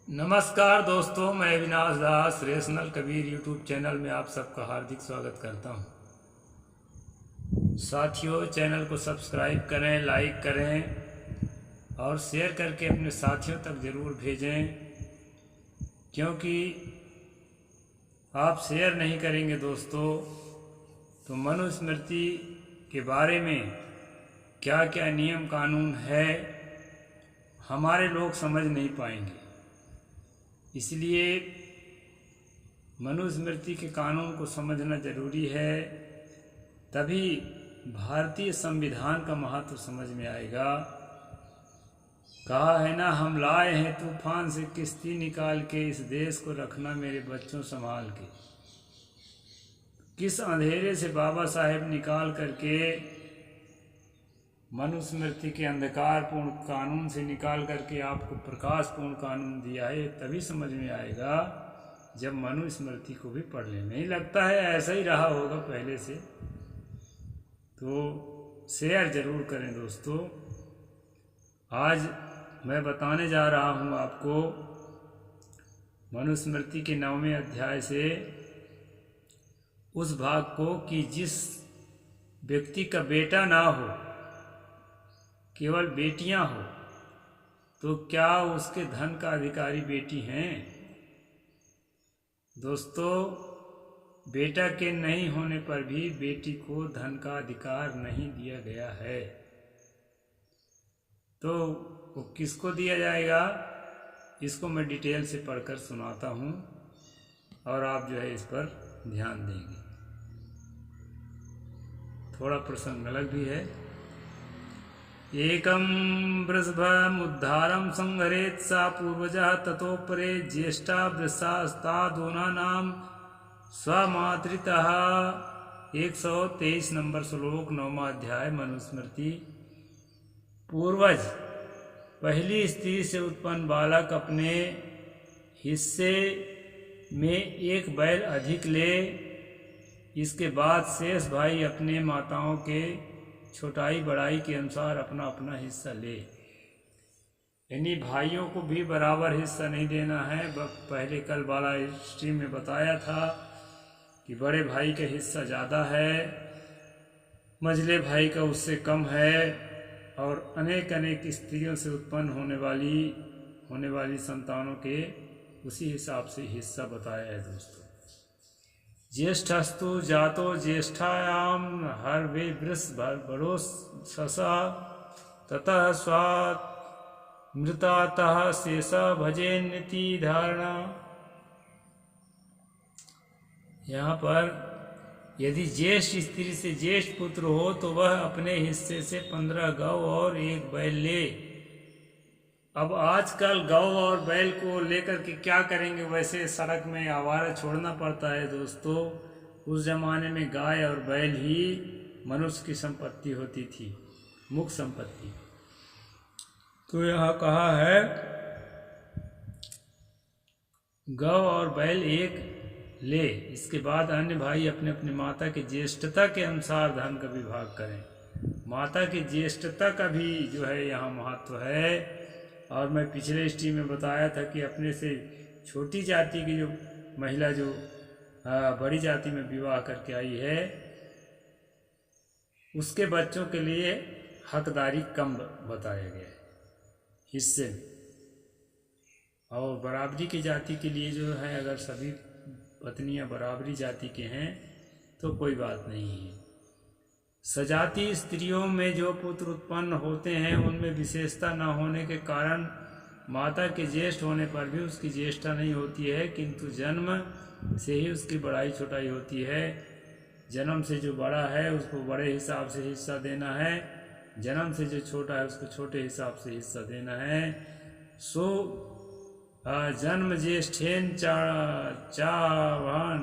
नमस्कार दोस्तों, मैं अविनाश दास रेशनल कबीर यूट्यूब चैनल में आप सबका हार्दिक स्वागत करता हूं। साथियों, चैनल को सब्सक्राइब करें, लाइक करें और शेयर करके अपने साथियों तक ज़रूर भेजें, क्योंकि आप शेयर नहीं करेंगे दोस्तों तो मनुस्मृति के बारे में क्या क्या नियम कानून है हमारे लोग समझ नहीं पाएंगे। इसलिए मनुस्मृति के कानून को समझना जरूरी है, तभी भारतीय संविधान का महत्व समझ में आएगा। कहा है ना, हम लाए हैं तूफान से किश्ती निकाल के, इस देश को रखना मेरे बच्चों संभाल के। किस अंधेरे से बाबा साहेब निकाल करके मनुस्मृति के अंधकारपूर्ण कानून से निकाल करके आपको प्रकाशपूर्ण कानून दिया है, तभी समझ में आएगा जब मनुस्मृति को भी पढ़ लें। नहीं लगता है ऐसा ही रहा होगा पहले से, तो शेयर जरूर करें दोस्तों। आज मैं बताने जा रहा हूँ आपको मनुस्मृति के 9वें अध्याय से उस भाग को कि जिस व्यक्ति का बेटा ना हो, केवल बेटियां हो, तो क्या उसके धन का अधिकारी बेटी हैं? दोस्तों, बेटा के नहीं होने पर भी बेटी को धन का अधिकार नहीं दिया गया है, तो वो किसको दिया जाएगा? इसको मैं डिटेल से पढ़कर सुनाता हूँ और आप जो है इस पर ध्यान देंगे। थोड़ा प्रसंग अलग भी है। एकं वृषभमुद्धारं संहरेत् सा पूर्वजः ततोपरे ज्येष्ठा वृषास्तादूनानां स्वमातृतः। 123 नंबर श्लोक, 9वां अध्याय मनुस्मृति। पूर्वज पहली स्त्री से उत्पन्न बालक अपने हिस्से में एक बैल अधिक ले, इसके बाद शेष भाई अपने माताओं के छोटाई बड़ाई के अनुसार अपना अपना हिस्सा ले। यानी भाइयों को भी बराबर हिस्सा नहीं देना है। पहले कल वाला स्ट्रीम में बताया था कि बड़े भाई का हिस्सा ज़्यादा है, मझले भाई का उससे कम है, और अनेक अनेक स्त्रियों से उत्पन्न होने वाली संतानों के उसी हिसाब से हिस्सा बताया है दोस्तों। ज्येष्ठस्तु जातो ज्येष्ठायाम हर वे वृष बड़ो ससा ततः स्वात् मृतातः शेषा भजेन्निति धारणा। यहाँ पर यदि ज्येष्ठ स्त्री से ज्येष्ठ पुत्र हो तो वह अपने हिस्से से 15 गौ और 1 बैल ले। अब आजकल गौ और बैल को लेकर के क्या करेंगे? वैसे सड़क में आवारा छोड़ना पड़ता है दोस्तों। उस जमाने में गाय और बैल ही मनुष्य की संपत्ति होती थी, मुख्य संपत्ति। तो यहाँ कहा है गौ और बैल 1 ले, इसके बाद अन्य भाई अपने अपने माता की ज्येष्ठता के अनुसार धन का विभाग करें। माता की ज्येष्ठता का भी जो है यहाँ महत्व है। और मैं पिछले स्ट्रीम में बताया था कि अपने से छोटी जाति की जो महिला जो बड़ी जाति में विवाह करके आई है, उसके बच्चों के लिए हकदारी कम बताया गया है हिस्से में। और बराबरी की जाति के लिए जो है, अगर सभी पत्नियां बराबरी जाति के हैं तो कोई बात नहीं है। सजाती स्त्रियों में जो पुत्र उत्पन्न होते हैं उनमें विशेषता न होने के कारण माता के ज्येष्ठ होने पर भी उसकी ज्येष्ठता नहीं होती है, किंतु जन्म से ही उसकी बड़ाई छोटाई होती है। जन्म से जो बड़ा है उसको बड़े हिसाब से हिस्सा देना है, जन्म से जो छोटा है उसको छोटे हिसाब से हिस्सा देना है। सो जन्म ज्येष्ठेन चावान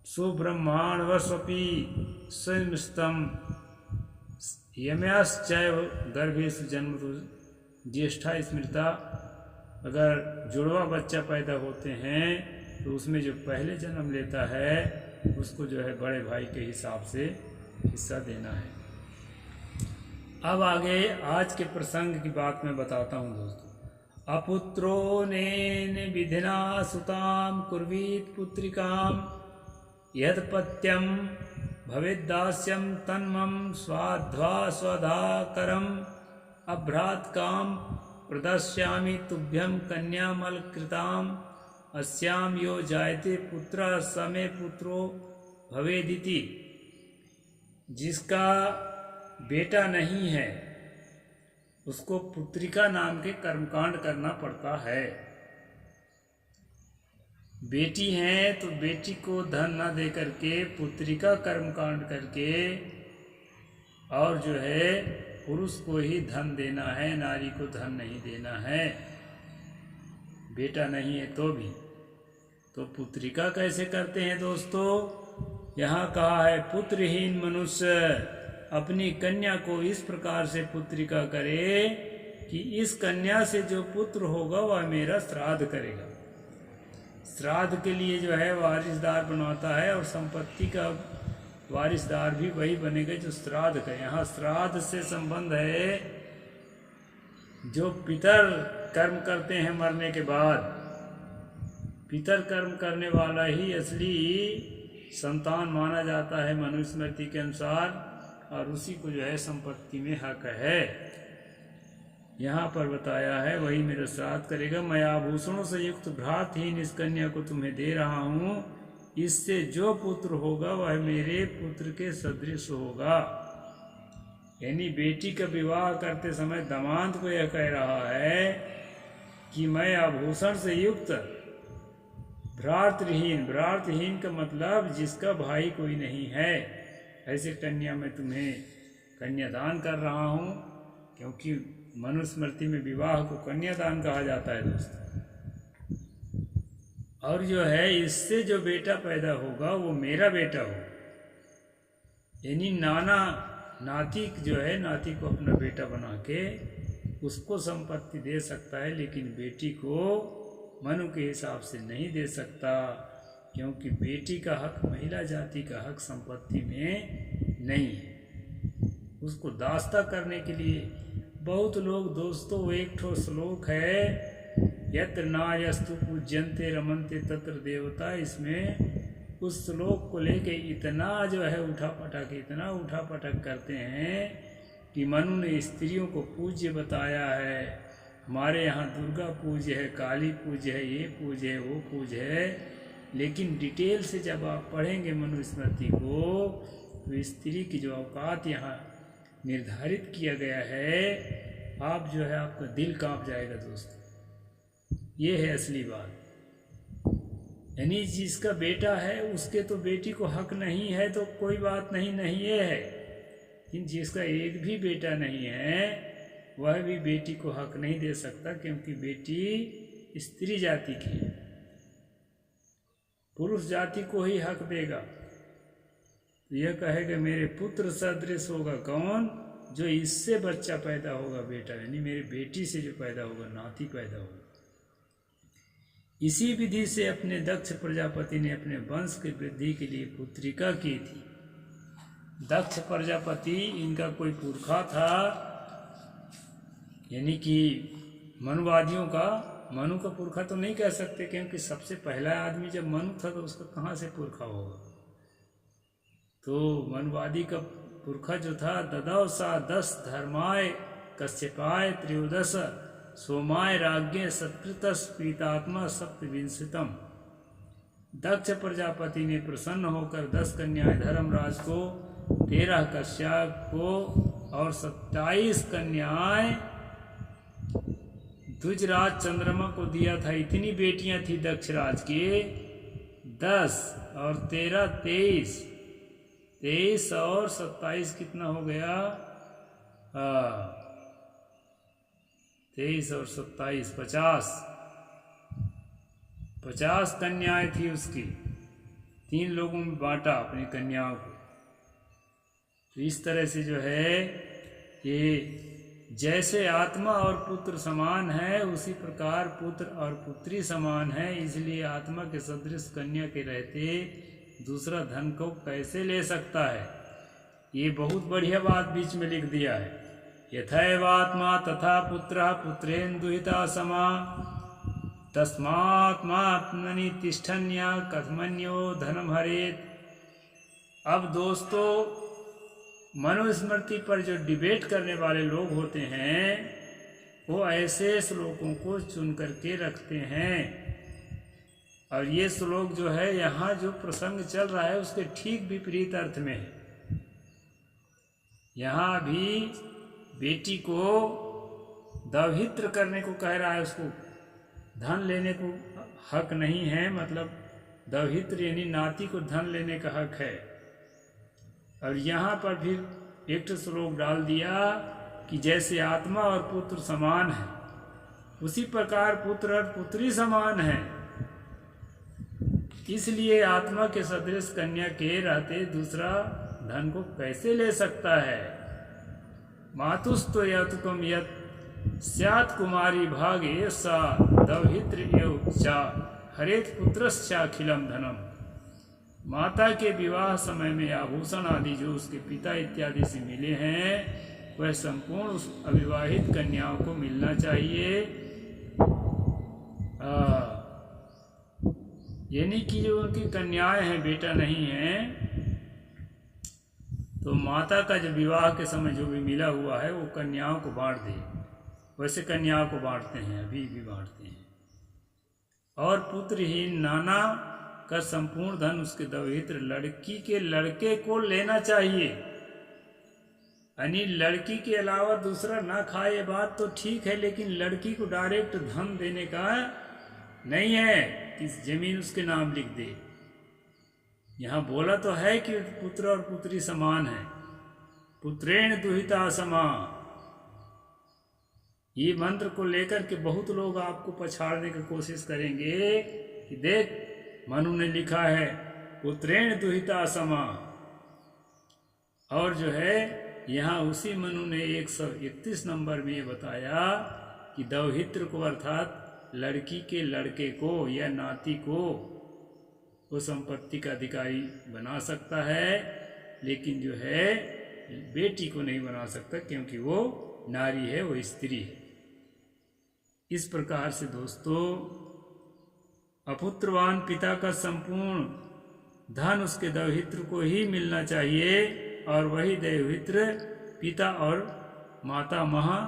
सुब्रह्मांड वस्वपी स्वयंस्तम यम्याश्चैव गर्भेषु जन्म ज्येष्ठा स्मृता। अगर जुड़वा बच्चा पैदा होते हैं तो उसमें जो पहले जन्म लेता है उसको जो है बड़े भाई के हिसाब से हिस्सा देना है। अब आगे आज के प्रसंग की बात मैं बताता हूँ दोस्तों। अपुत्रो नेन विधिना सुतां कुर्वीत पुत्रिकां यदपत्यं भवेद्दास्यं तन्मम स्वाध्वा स्वधाकरम् अभ्रातकां प्रदस्यामि तुभ्यं कन्यामलकृताम् अस्याम यो जायते पुत्र समे पुत्रो भवेदिति। जिसका बेटा नहीं है उसको पुत्रिका नाम के कर्मकांड करना पड़ता है। बेटी है तो बेटी को धन न दे करके पुत्रिका कर्मकांड करके और जो है पुरुष को ही धन देना है, नारी को धन नहीं देना है। बेटा नहीं है तो भी तो पुत्रिका कैसे करते हैं दोस्तों? यहाँ कहा है पुत्रहीन मनुष्य अपनी कन्या को इस प्रकार से पुत्रिका करे कि इस कन्या से जो पुत्र होगा वह मेरा श्राद्ध करेगा। श्राद्ध के लिए जो है वारिसदार बनवाता है और संपत्ति का वारिसदार भी वही बनेगा जो श्राद्ध का। यहाँ श्राद्ध से संबंध है जो पितर कर्म करते हैं मरने के बाद। पितर कर्म करने वाला ही असली संतान माना जाता है मनुस्मृति के अनुसार और उसी को जो है संपत्ति में हक है। यहाँ पर बताया है वही मेरा श्राद्ध करेगा। मैं आभूषणों से युक्त भ्रातहीन इस कन्या को तुम्हें दे रहा हूँ, इससे जो पुत्र होगा वह मेरे पुत्र के सदृश होगा। यानी बेटी का विवाह करते समय दामाद को यह कह रहा है कि मैं आभूषण से युक्त भ्रातहीन, भ्रातहीन का मतलब जिसका भाई कोई नहीं है, ऐसे कन्या मैं तुम्हें कन्यादान कर रहा हूँ। क्योंकि मनुस्मृति में विवाह को कन्यादान कहा जाता है दोस्तों। और जो है इससे जो बेटा पैदा होगा वो मेरा बेटा होगा। यानी नाना नाती जो है नाती को अपना बेटा बना के उसको संपत्ति दे सकता है, लेकिन बेटी को मनु के हिसाब से नहीं दे सकता। क्योंकि बेटी का हक, महिला जाति का हक संपत्ति में नहीं है। उसको दास्ता करने के लिए बहुत लोग दोस्तों, एक ठो श्लोक है यत्र नार्यस्तु पूज्यन्ते रमन्ते तत्र देवता, इसमें उस श्लोक को लेके इतना जो है इतना उठा पटक करते हैं कि मनु ने स्त्रियों को पूज्य बताया है। हमारे यहाँ दुर्गा पूज्य है, काली पूज्य है, ये पूज्य है, वो पूज्य है। लेकिन डिटेल से जब आप पढ़ेंगे मनुस्मृति को तो स्त्री की जो औकात यहाँ निर्धारित किया गया है, आप जो है आपका दिल कांप जाएगा दोस्तों। ये है असली बात। यानी जिसका बेटा है उसके तो बेटी को हक नहीं है तो कोई बात नहीं, नहीं ये है। लेकिन जिसका एक भी बेटा नहीं है वह भी बेटी को हक नहीं दे सकता, क्योंकि बेटी स्त्री जाति की है। पुरुष जाति को ही हक देगा। यह कहेगा मेरे पुत्र सदृश होगा। कौन? जो इससे बच्चा पैदा होगा, बेटा, यानी मेरी बेटी से जो पैदा होगा, नाती पैदा होगा। इसी विधि से अपने दक्ष प्रजापति ने अपने वंश की वृद्धि के लिए पुत्रिका की थी। दक्ष प्रजापति इनका कोई पुरखा था, यानी कि मनुवादियों का, मनु का पुरखा तो नहीं कह सकते, क्योंकि सबसे पहला आदमी जब मनु था तो उसका कहाँ से पुरखा होगा। तो मनुवादी का पुरखा जो था ददौ सा 10 धर्माय कश्यपाय त्रयोदश सोमाय राज्ञ सत्कृतस प्रीतात्मा सप्तविंशतम। दक्ष प्रजापति ने प्रसन्न होकर 10 कन्याएं धर्मराज को, 13 कश्यप को और 27 कन्याएं द्विजराज चंद्रमा को दिया था। इतनी बेटियां थी दक्षराज की, 10 और 13 23, 23 और 27 कितना हो गया? 23 और 27 50 कन्याएं थी उसकी। 3 लोगों में बांटा अपनी कन्याओं को। तो इस तरह से जो है ये जैसे आत्मा और पुत्र समान है उसी प्रकार पुत्र और पुत्री समान है। इसलिए आत्मा के सदृश कन्या के रहते दूसरा धन को कैसे ले सकता है? ये बहुत बढ़िया बात बीच में लिख दिया है। यथैवात्मा तथा पुत्रः पुत्रेण दुहिता समा तस्मात्मात्मनि तिष्ठन्या कथमन्यो धनम हरेत। अब दोस्तों, मनुस्मृति पर जो डिबेट करने वाले लोग होते हैं वो ऐसे श्लोकों को चुन करके रखते हैं, और ये श्लोक जो है यहाँ जो प्रसंग चल रहा है उसके ठीक विपरीत अर्थ में है। यहाँ भी बेटी को दौहित्र करने को कह रहा है, उसको धन लेने को हक नहीं है, मतलब दौहित्र यानी नाती को धन लेने का हक है। और यहाँ पर फिर एक श्लोक डाल दिया कि जैसे आत्मा और पुत्र समान है उसी प्रकार पुत्र और पुत्री समान है, इसलिए आत्मा के सदृश कन्या के रहते दूसरा धन को कैसे ले सकता है। मातुस्तो यतुकम यत स्यात् कुमारी भागे सा दौहित्र एव चा हरेत पुत्रश्चाखिलम धनम। माता के विवाह समय में आभूषण आदि जो उसके पिता इत्यादि से मिले हैं वह संपूर्ण उस अविवाहित कन्याओं को मिलना चाहिए। यानी कि जो उनकी कन्याएं हैं, बेटा नहीं है, तो माता का जो विवाह के समय जो भी मिला हुआ है वो कन्याओं को बांट दे। वैसे कन्याओं को बांटते हैं, अभी भी बांटते हैं। और पुत्रहीन नाना का संपूर्ण धन उसके दौहित्र लड़की के लड़के को लेना चाहिए। यानी लड़की के अलावा दूसरा ना खाए, ये बात तो ठीक है, लेकिन लड़की को डायरेक्ट धन देने का नहीं है कि जमीन उसके नाम लिख दे। यहाँ बोला तो है कि पुत्र और पुत्री समान है, पुत्रेण दुहिता समा। ये मंत्र को लेकर के बहुत लोग आपको पछाड़ने की कोशिश करेंगे कि देख मनु ने लिखा है पुत्रेण दुहिता समा, और जो है यहाँ उसी मनु ने 131 नंबर में ये बताया कि दौहित्र को अर्थात लड़की के लड़के को या नाती को वो संपत्ति का अधिकारी बना सकता है, लेकिन जो है बेटी को नहीं बना सकता क्योंकि वो नारी है, वो स्त्री है। इस प्रकार से दोस्तों अपुत्रवान पिता का संपूर्ण धन उसके दौहित्र को ही मिलना चाहिए, और वही दौहित्र पिता और माता महा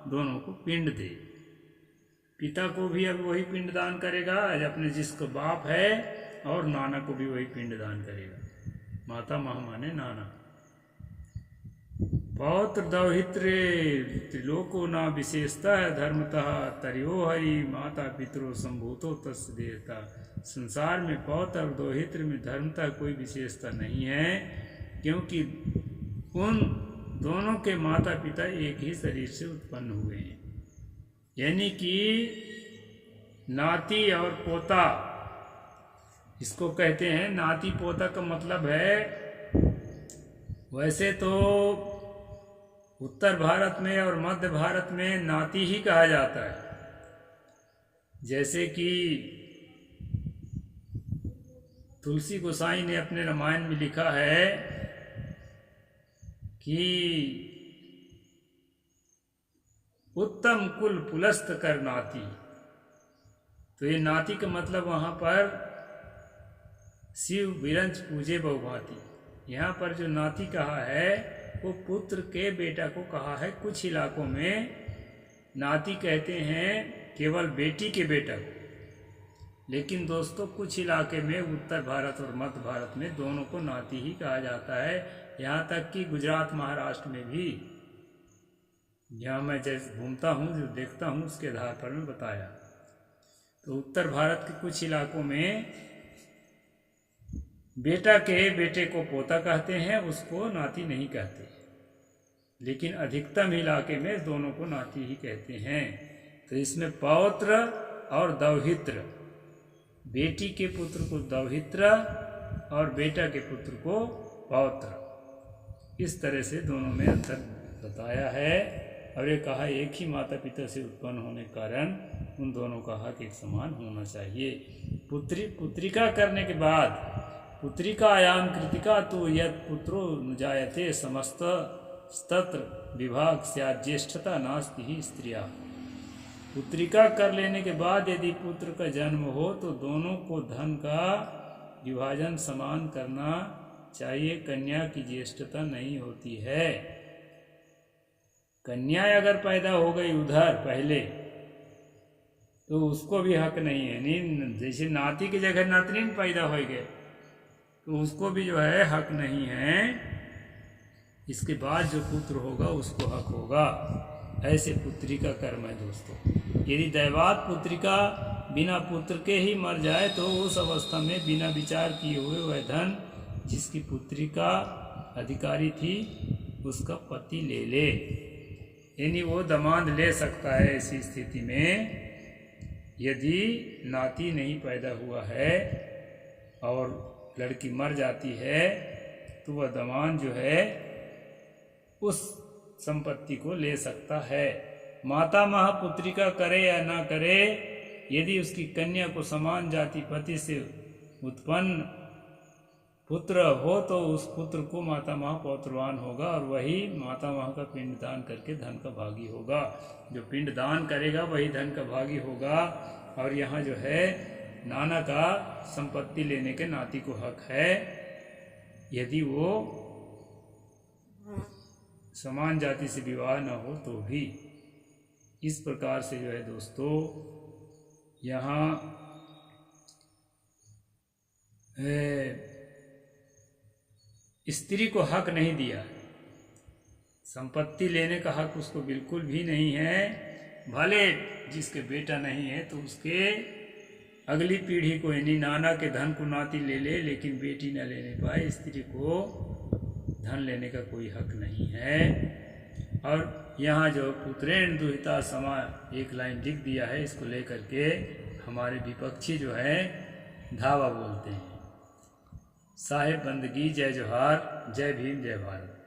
दोनों को पिंड दे। पिता को भी अब वही पिंड दान करेगा अपने जिसको बाप है, और नाना को भी वही पिंड दान करेगा। माता महा माने नाना। पौत्र दौहित्रे त्रिलोको ना विशेषता धर्मतः तरियो हरि माता पितरो संभूतो तस्य देवता। संसार में पौत्र और दौहित्र में धर्मतः कोई विशेषता नहीं है, क्योंकि उन दोनों के माता पिता एक ही शरीर से उत्पन्न हुए हैं। यानी कि नाती और पोता इसको कहते हैं। नाती पोता का मतलब है, वैसे तो उत्तर भारत में और मध्य भारत में नाती ही कहा जाता है। जैसे कि तुलसी गोसाई ने अपने रामायण में लिखा है कि उत्तम कुल पुलस्त कर नाती। तो ये नाती का मतलब वहाँ पर शिव विरंच पूजे बहुभांति। यहाँ पर जो नाती कहा है वो पुत्र के बेटा को कहा है। कुछ इलाकों में नाती कहते हैं केवल बेटी के बेटा को, लेकिन दोस्तों कुछ इलाके में उत्तर भारत और मध्य भारत में दोनों को नाती ही कहा जाता है। यहाँ तक कि गुजरात महाराष्ट्र में भी, जहाँ मैं जैसे घूमता हूँ जो देखता हूँ उसके आधार पर मैं बताया, तो उत्तर भारत के कुछ इलाकों में बेटा के बेटे को पोता कहते हैं, उसको नाती नहीं कहते। लेकिन अधिकतम इलाके में दोनों को नाती ही कहते हैं। तो इसमें पौत्र और दौहित्र, बेटी के पुत्र को दौहित्र और बेटा के पुत्र को पौत्र, इस तरह से दोनों में अंतर बताया है। और ये कहा एक ही माता पिता से उत्पन्न होने के कारण उन दोनों का हक एक समान होना चाहिए। पुत्रिका करने के बाद पुत्रिका आयाम कृतिका तो यद पुत्रो जायते समस्त तत्र विभाग स्यात् ज्येष्ठता नास्ति ही स्त्रिया। पुत्रिका कर लेने के बाद यदि पुत्र का जन्म हो तो दोनों को धन का विभाजन समान करना चाहिए। कन्या की ज्येष्ठता नहीं होती है। कन्या अगर पैदा हो गई उधर पहले तो उसको भी हक नहीं है। नहीं, जैसे नाती की जगह नातनी पैदा हो गए तो उसको भी जो है हक नहीं है। इसके बाद जो पुत्र होगा उसको हक होगा। ऐसे पुत्री का कर्म है दोस्तों। यदि दैवात पुत्रिका बिना पुत्र के ही मर जाए तो उस अवस्था में बिना विचार किए हुए वह धन जिसकी पुत्री का अधिकारी थी उसका पति ले ले, यानी वो दामाद ले सकता है। ऐसी स्थिति में यदि नाती नहीं पैदा हुआ है और लड़की मर जाती है तो वह दामाद जो है उस संपत्ति को ले सकता है। माता महापुत्रिका करे या ना करे, यदि उसकी कन्या को समान जाति पति से उत्पन्न पुत्र हो तो उस पुत्र को माता महा पौत्रवान होगा और वही माता महा का पिंडदान करके धन का भागी होगा। जो पिंडदान करेगा वही धन का भागी होगा। और यहाँ जो है नाना का संपत्ति लेने के नाती को हक है यदि वो समान जाति से विवाह न हो तो भी। इस प्रकार से जो है दोस्तों यहाँ स्त्री को हक नहीं दिया। संपत्ति लेने का हक उसको बिल्कुल भी नहीं है। भले जिसके बेटा नहीं है तो उसके अगली पीढ़ी को यानी नाना के धन को नाती ले ले, लेकिन बेटी न लेने पाए। स्त्री को धन लेने का कोई हक नहीं है। और यहाँ जो पुत्रेण दुहिता समा एक लाइन लिख दिया है, इसको लेकर के हमारे विपक्षी जो है धावा बोलते हैं। साहेब बंदगी, जय जोहार, जय भीम, जय भारत।